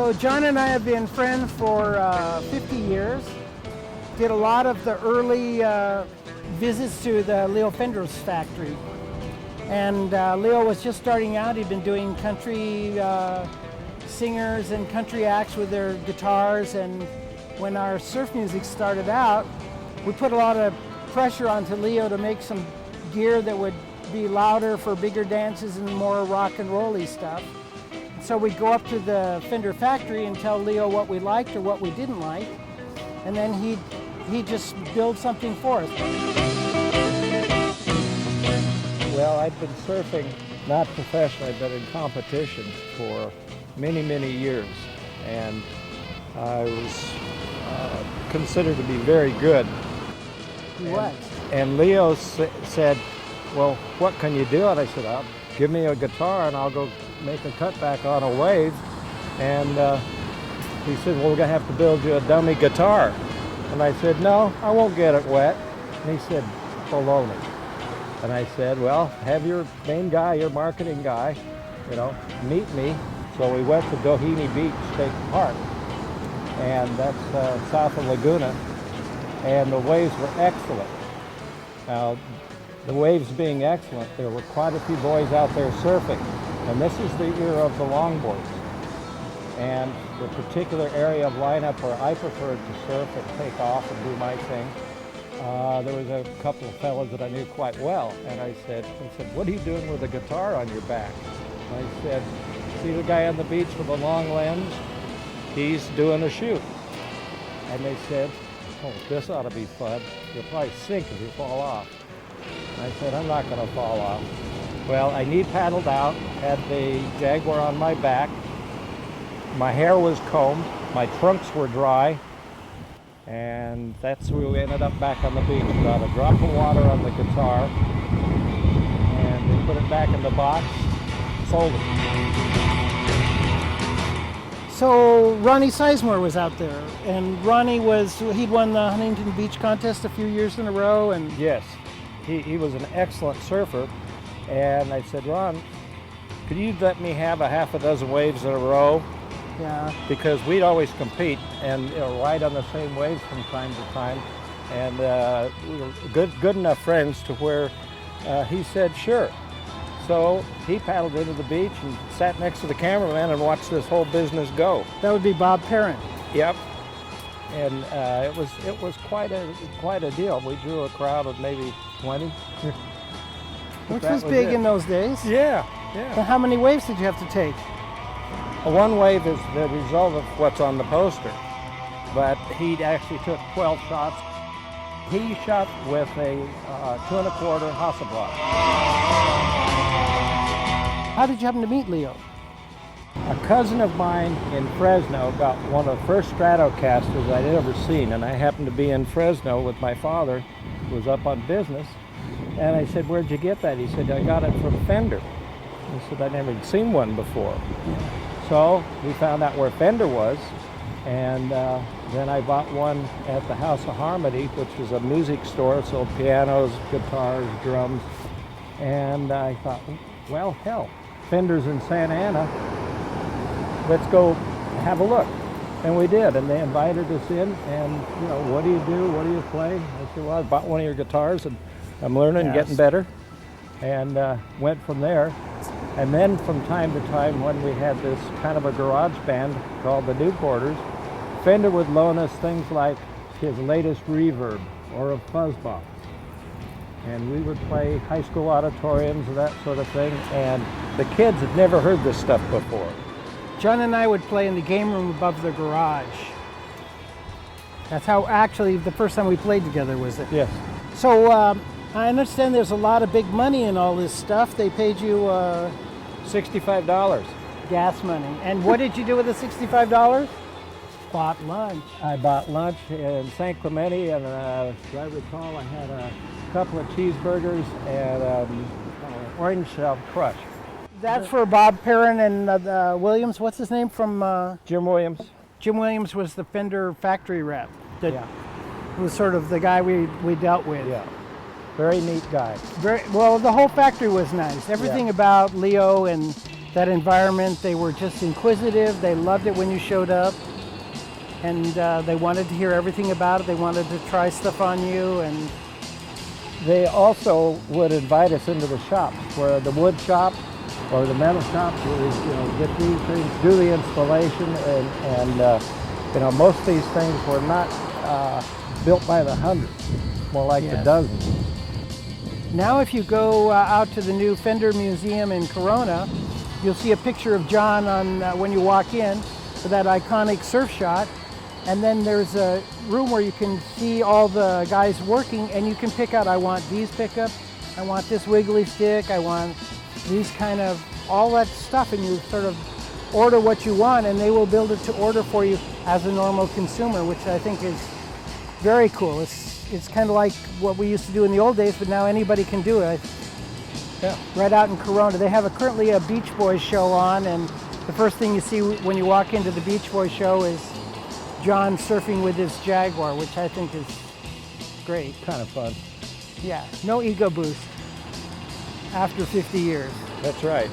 So Jon and I have been friends for 50 years. Did a lot of the early visits to the Leo Fender's factory. And Leo was just starting out. He'd been doing country singers and country acts with their guitars. And when our surf music started out, we put a lot of pressure onto Leo to make some gear that would be louder for bigger dances and more rock and roll-y stuff. So we'd go up to the Fender factory and tell Leo what we liked or what we didn't like, and then he'd just build something for us. Well, I've been surfing, not professionally, but in competitions for many, many years, and I was considered to be very good. What? And Leo said, well, what can you do? And I said, give me a guitar and I'll go make a cutback on a wave. And he said, well, we're going to have to build you a dummy guitar. And I said, no, I won't get it wet. And he said, baloney. And I said, well, have your main guy, your marketing guy, meet me. So we went to Doheny Beach State Park, and that's south of Laguna, and the waves were excellent. Now, the waves being excellent, there were quite a few boys out there surfing, and this is the era of the longboards. And the particular area of lineup where I preferred to surf and take off and do my thing, there was a couple of fellows that I knew quite well, and he said, what are you doing with a guitar on your back? And I said, see the guy on the beach with the long lens? He's doing a shoot. And they said, oh, this ought to be fun. You'll probably sink if you fall off. And I said, I'm not going to fall off. Well, I knee paddled out, had the Jaguar on my back. My hair was combed, my trunks were dry, and that's where we ended up back on the beach. Got a drop of water on the guitar, and we put it back in the box, sold it. So Ronnie Sizemore was out there, and he'd won the Huntington Beach contest a few years in a row. And yes, he was an excellent surfer, and I said, Ron, could you let me have a half a dozen waves in a row? Yeah. Because we'd always compete and ride on the same waves from time to time, and we were good enough friends to where he said sure. So he paddled into the beach and sat next to the cameraman and watched this whole business go. That would be Bob Perine. Yep. And it was quite a deal. We drew a crowd of maybe 20. Which was big in those days. Yeah. So how many waves did you have to take? One wave is the result of what's on the poster, but he actually took 12 shots. He shot with a 2 1/4 Hasselblad. How did you happen to meet Leo? A cousin of mine in Fresno got one of the first Stratocasters I'd ever seen, and I happened to be in Fresno with my father, who was up on business, and I said, where'd you get that? He said, I got it from Fender. I said, I never had seen one before. So we found out where Fender was, and then I bought one at the House of Harmony, which was a music store, sold pianos, guitars, drums, and I thought, well, hell, Fender's in Santa Ana, let's go have a look. And we did, and they invited us in, and what do you do, what do you play? I said, well, I bought one of your guitars, and I'm learning and getting better, and went from there. And then from time to time, when we had this kind of a garage band called the Newporters, Fender would loan us things like his latest reverb or a fuzz box. And we would play high school auditoriums and that sort of thing, and the kids had never heard this stuff before. Jon and I would play in the game room above the garage. That's how actually the first time we played together was it. Yes. So I understand there's a lot of big money in all this stuff. They paid you $65. Gas money. And what did you do with the $65? Bought lunch. I bought lunch in San Clemente, and as I recall, I had a couple of cheeseburgers and orange crush. That's for Bob Perine and Williams. What's his name from? Jim Williams. Jim Williams was the Fender factory rep. That was sort of the guy we dealt with. Yeah. Very neat guy. Well, the whole factory was nice. Everything about Leo and that environment. They were just inquisitive. They loved it when you showed up, and they wanted to hear everything about it. They wanted to try stuff on you, and they also would invite us into the shops, where the wood shop or the metal shops, where we, get these things, do the installation, and most of these things were not built by the hundreds, more like the dozens. Now if you go out to the new Fender Museum in Corona, you'll see a picture of Jon on when you walk in for that iconic surf shot. And then there's a room where you can see all the guys working, and you can pick out, I want these pickups, I want this wiggly stick, I want these kind of, all that stuff, and you sort of order what you want, and they will build it to order for you as a normal consumer, which I think is very cool. It's kind of like what we used to do in the old days, but now anybody can do it. Right out in Corona. They have currently a Beach Boys show on, and the first thing you see when you walk into the Beach Boys show is Jon surfing with his Jaguar, which I think is great. Kind of fun. Yeah, no ego boost after 50 years. That's right.